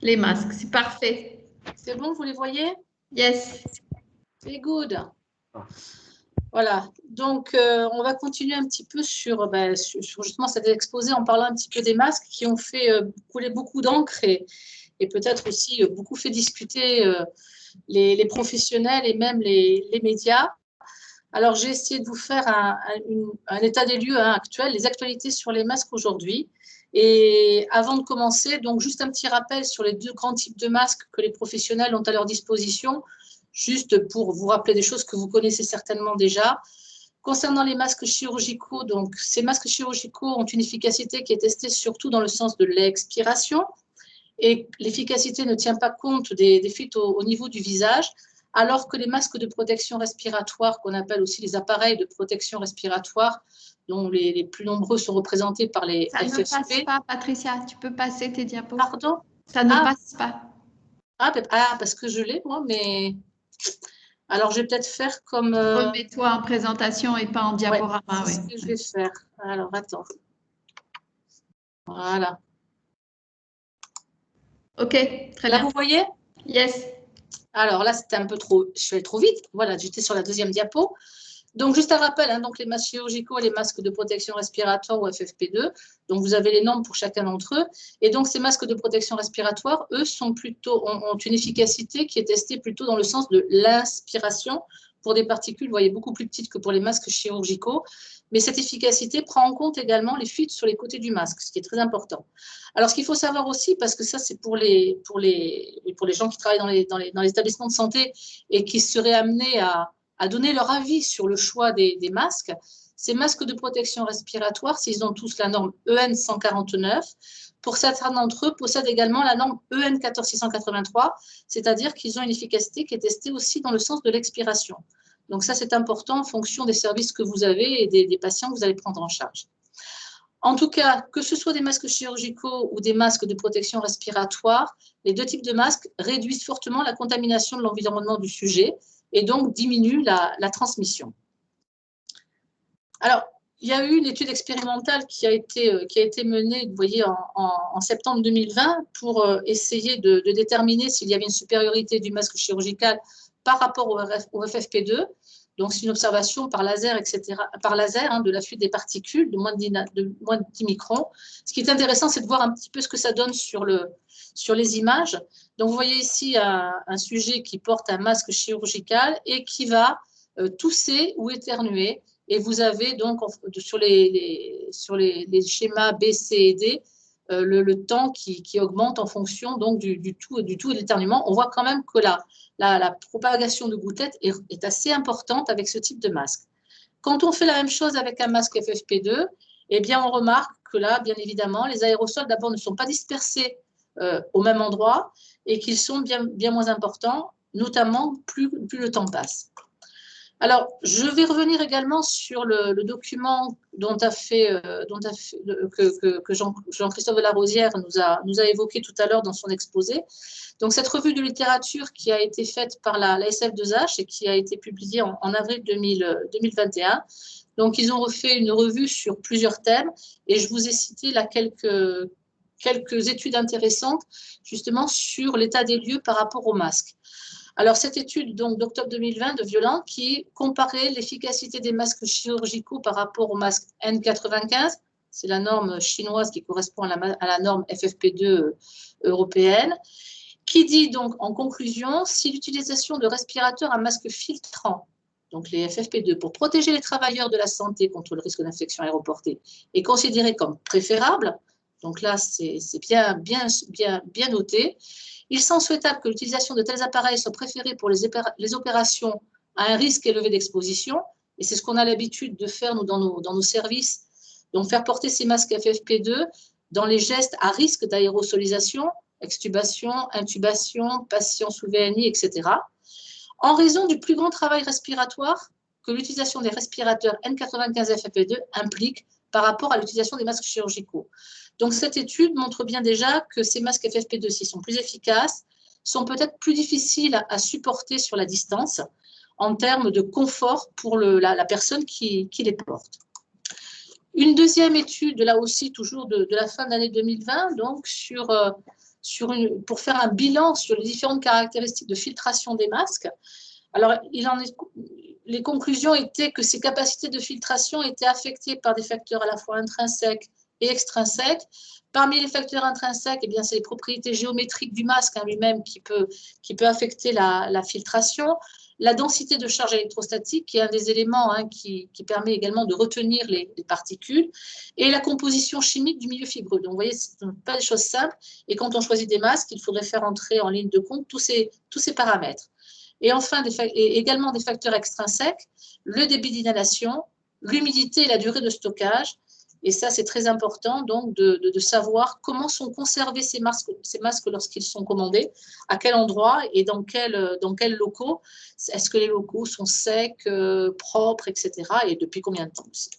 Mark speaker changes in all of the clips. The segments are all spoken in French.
Speaker 1: Les masques, c'est parfait.
Speaker 2: C'est bon, vous les voyez?
Speaker 1: Yes.
Speaker 2: C'est good. Voilà, donc on va continuer un petit peu sur justement cet exposé en parlant un petit peu des masques qui ont fait couler beaucoup d'encre et peut-être aussi beaucoup fait discuter les professionnels et même les médias. Alors, j'ai essayé de vous faire un état des lieux actuel, les actualités sur les masques aujourd'hui. Et avant de commencer, donc juste un petit rappel sur les deux grands types de masques que les professionnels ont à leur disposition, juste pour vous rappeler des choses que vous connaissez certainement déjà. Concernant les masques chirurgicaux, donc ces masques chirurgicaux ont une efficacité qui est testée surtout dans le sens de l'expiration. Et l'efficacité ne tient pas compte des fuites au niveau du visage, alors que les masques de protection respiratoire, qu'on appelle aussi les appareils de protection respiratoire, dont les plus nombreux sont représentés par les
Speaker 1: Ça
Speaker 2: FFP.
Speaker 1: ne passe pas, Patricia. Tu peux passer tes diapos.
Speaker 2: Pardon?
Speaker 1: Ça ne passe pas.
Speaker 2: Parce que je l'ai, moi, mais... Alors, je vais peut-être faire comme...
Speaker 1: Remets-toi en présentation et pas en diaporama.
Speaker 2: Ouais, c'est ce que je vais faire. Alors, attends. Voilà.
Speaker 1: Ok, très
Speaker 2: Là,
Speaker 1: bien.
Speaker 2: vous voyez?
Speaker 1: Yes.
Speaker 2: Alors là, c'était un peu trop... Je suis allée trop vite. Voilà, j'étais sur la deuxième diapo. Donc, juste un rappel, donc les masques chirurgicaux et les masques de protection respiratoire ou FFP2. Donc, vous avez les normes pour chacun d'entre eux. Et donc, ces masques de protection respiratoire, eux, ont une efficacité qui est testée plutôt dans le sens de l'inspiration pour des particules, vous voyez, beaucoup plus petites que pour les masques chirurgicaux. Mais cette efficacité prend en compte également les fuites sur les côtés du masque, ce qui est très important. Alors, ce qu'il faut savoir aussi, parce que ça, c'est pour les gens qui travaillent dans les établissements de santé et qui seraient amenés à donner leur avis sur le choix des masques. Ces masques de protection respiratoire, s'ils ont tous la norme EN 149, pour certains d'entre eux, possèdent également la norme EN 14683, c'est-à-dire qu'ils ont une efficacité qui est testée aussi dans le sens de l'expiration. Donc ça, c'est important en fonction des services que vous avez et des patients que vous allez prendre en charge. En tout cas, que ce soit des masques chirurgicaux ou des masques de protection respiratoire, les deux types de masques réduisent fortement la contamination de l'environnement du sujet et donc diminuent la transmission. Alors, il y a eu une étude expérimentale qui a été menée, vous voyez, en septembre 2020 pour essayer de déterminer s'il y avait une supériorité du masque chirurgical par rapport au FFP2. Donc, c'est une observation par laser, etc., par laser de la fuite des particules de moins de 10 microns. Ce qui est intéressant, c'est de voir un petit peu ce que ça donne sur les images. Donc, vous voyez ici un sujet qui porte un masque chirurgical et qui va tousser ou éternuer. Et vous avez donc sur les schémas B, C et D le temps qui augmente en fonction donc, du tout et de l'éternuement. On voit quand même que la propagation de gouttelettes est assez importante avec ce type de masque. Quand on fait la même chose avec un masque FFP2, eh bien, on remarque que là, bien évidemment, les aérosols d'abord ne sont pas dispersés au même endroit et qu'ils sont bien moins importants, notamment plus le temps passe. Alors, je vais revenir également sur le document que Jean-Christophe Delarosière nous a évoqué tout à l'heure dans son exposé. Donc, cette revue de littérature qui a été faite par la SF2H et qui a été publiée en avril 2021. Donc, ils ont refait une revue sur plusieurs thèmes et je vous ai cité là quelques études intéressantes justement sur l'état des lieux par rapport aux masques. Alors, cette étude d'octobre 2020 de Violent qui comparait l'efficacité des masques chirurgicaux par rapport aux masques N95, c'est la norme chinoise qui correspond à la norme FFP2 européenne, qui dit donc en conclusion, si l'utilisation de respirateurs à masque filtrant, donc les FFP2, pour protéger les travailleurs de la santé contre le risque d'infection aéroportée, est considérée comme préférable, donc là c'est bien noté, il semble souhaitable que l'utilisation de tels appareils soit préférée pour les opérations à un risque élevé d'exposition, et c'est ce qu'on a l'habitude de faire nous, dans nos services, donc faire porter ces masques FFP2 dans les gestes à risque d'aérosolisation, extubation, intubation, patients sous VNI, etc., en raison du plus grand travail respiratoire que l'utilisation des respirateurs N95 FFP2 implique par rapport à l'utilisation des masques chirurgicaux. Donc, cette étude montre bien déjà que ces masques FFP2, s'ils sont plus efficaces, sont peut-être plus difficiles à supporter sur la distance en termes de confort pour la personne qui les porte. Une deuxième étude, là aussi, toujours de la fin de l'année 2020, donc sur pour faire un bilan sur les différentes caractéristiques de filtration des masques. Alors, les conclusions étaient que ces capacités de filtration étaient affectées par des facteurs à la fois intrinsèques et extrinsèques. Parmi les facteurs intrinsèques, eh bien, c'est les propriétés géométriques du masque lui-même qui peut affecter la filtration. La densité de charge électrostatique, qui est un des éléments qui permet également de retenir les particules, et la composition chimique du milieu fibreux. Donc, vous voyez, ce ne sont pas des choses simples. Et quand on choisit des masques, il faudrait faire entrer en ligne de compte tous ces paramètres. Et enfin, également des facteurs extrinsèques, le débit d'inhalation, l'humidité et la durée de stockage. Et ça, c'est très important donc de savoir comment sont conservés ces masques lorsqu'ils sont commandés, à quel endroit et dans quels locaux. Est-ce que les locaux sont secs, propres, etc. et depuis combien de temps aussi.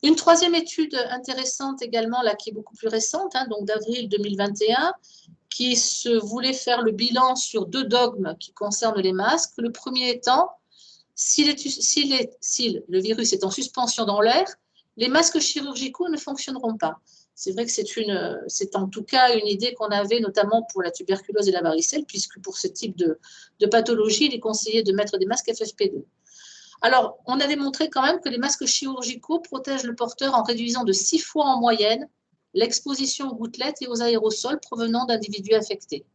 Speaker 2: Une troisième étude intéressante également, là, qui est beaucoup plus récente, donc d'avril 2021, qui se voulait faire le bilan sur 2 dogmes qui concernent les masques. Le premier étant, si le virus est en suspension dans l'air, les masques chirurgicaux ne fonctionneront pas. C'est vrai que c'est en tout cas une idée qu'on avait notamment pour la tuberculose et la varicelle, puisque pour ce type de pathologie, il est conseillé de mettre des masques FFP2. Alors, on a démontré quand même que les masques chirurgicaux protègent le porteur en réduisant de 6 fois en moyenne l'exposition aux gouttelettes et aux aérosols provenant d'individus infectés.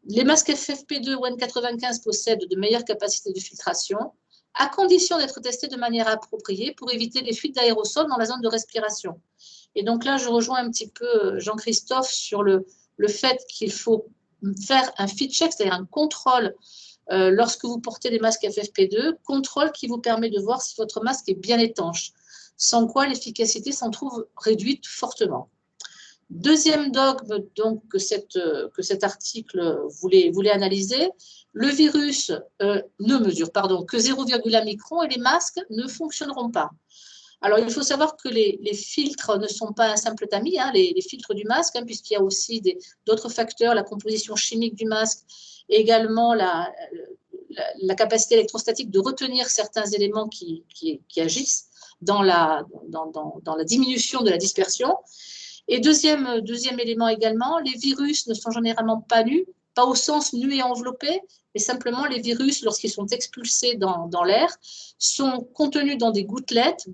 Speaker 2: Les masques FFP2 ou N95 possèdent de meilleures capacités de filtration, à condition d'être testés de manière appropriée pour éviter les fuites d'aérosols dans la zone de respiration. Et donc là, je rejoins un petit peu Jean-Christophe sur le fait qu'il faut faire un fit check, c'est-à-dire un contrôle lorsque vous portez des masques FFP2, contrôle qui vous permet de voir si votre masque est bien étanche, sans quoi l'efficacité s'en trouve réduite fortement. Deuxième dogme donc, que cet article voulait analyser, le virus ne mesure que 0,1 micron et les masques ne fonctionneront pas. Alors, il faut savoir que les filtres ne sont pas un simple tamis, les filtres du masque, puisqu'il y a aussi d'autres facteurs, la composition chimique du masque, et également la capacité électrostatique de retenir certains éléments qui agissent dans la diminution de la dispersion. Et deuxième élément également, les virus ne sont généralement pas nus, pas au sens nu et enveloppé, mais simplement les virus, lorsqu'ils sont expulsés dans l'air, sont contenus dans des gouttelettes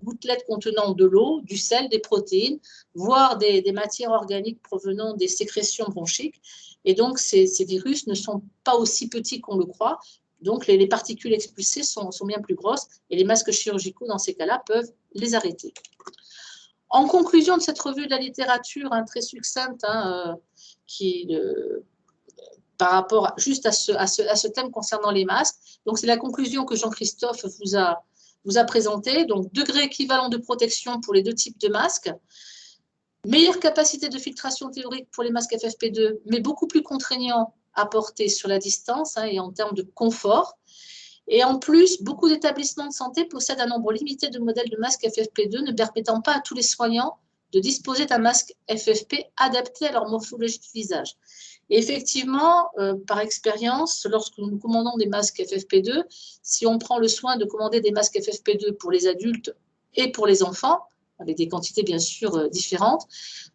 Speaker 2: contenant de l'eau, du sel, des protéines, voire des matières organiques provenant des sécrétions bronchiques. Et donc, ces virus ne sont pas aussi petits qu'on le croit. Donc, les particules expulsées sont bien plus grosses et les masques chirurgicaux, dans ces cas-là, peuvent les arrêter. En conclusion de cette revue de la littérature très succincte, par rapport juste à ce thème concernant les masques, donc c'est la conclusion que Jean-Christophe vous a présentée. Donc, degré équivalent de protection pour les 2 types de masques, meilleure capacité de filtration théorique pour les masques FFP2, mais beaucoup plus contraignant à porter sur la distance et en termes de confort. Et en plus, beaucoup d'établissements de santé possèdent un nombre limité de modèles de masques FFP2, ne permettant pas à tous les soignants de disposer d'un masque FFP adapté à leur morphologie du visage. Et effectivement, par expérience, lorsque nous commandons des masques FFP2, si on prend le soin de commander des masques FFP2 pour les adultes et pour les enfants, avec des quantités bien sûr différentes,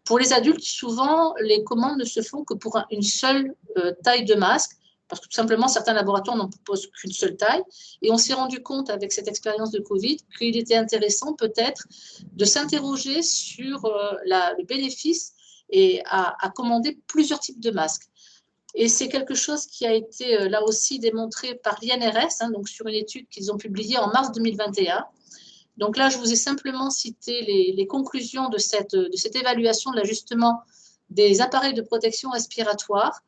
Speaker 2: pour les adultes, souvent, les commandes ne se font que pour une seule taille de masque, parce que tout simplement, certains laboratoires n'en proposent qu'une seule taille. Et on s'est rendu compte avec cette expérience de Covid qu'il était intéressant peut-être de s'interroger sur le bénéfice et à commander plusieurs types de masques. Et c'est quelque chose qui a été là aussi démontré par l'INRS, donc sur une étude qu'ils ont publiée en mars 2021. Donc là, je vous ai simplement cité les conclusions de cette évaluation de l'ajustement des appareils de protection respiratoire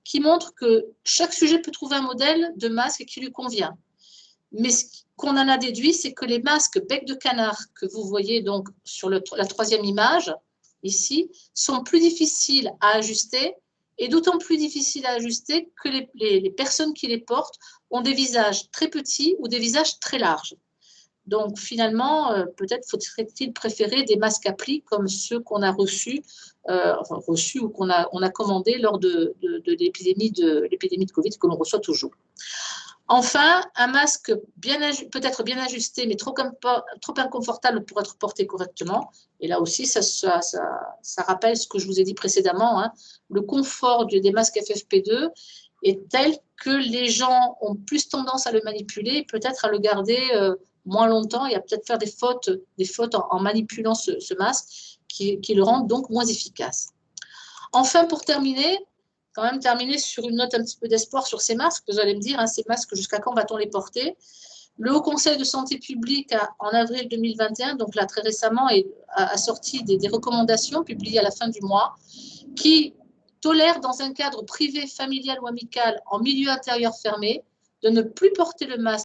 Speaker 2: qui montrent que chaque sujet peut trouver un modèle de masque qui lui convient. Mais ce qu'on en a déduit, c'est que les masques bec de canard que vous voyez donc sur la 3e image, ici, sont plus difficiles à ajuster et d'autant plus difficiles à ajuster que les personnes qui les portent ont des visages très petits ou des visages très larges. Donc, finalement, peut-être faudrait-il préférer des masques à plis comme ceux qu'on a reçus ou qu'on a commandés lors de l'épidémie de Covid que l'on reçoit toujours. Enfin, un masque peut-être bien ajusté, mais trop inconfortable pour être porté correctement. Et là aussi, ça rappelle ce que je vous ai dit précédemment. Hein. Le confort des masques FFP2 est tel que les gens ont plus tendance à le manipuler, peut-être à le garder moins longtemps et à peut-être faire des fautes en manipulant ce masque qui le rendent donc moins efficace. Enfin, pour terminer, quand même terminer sur une note un petit peu d'espoir sur ces masques. Vous allez me dire, hein, ces masques, jusqu'à quand va-t-on les porter? Le Haut Conseil de santé publique, en avril 2021, donc là très récemment, a sorti des recommandations publiées à la fin du mois qui tolèrent dans un cadre privé, familial ou amical, en milieu intérieur fermé, de ne plus porter le masque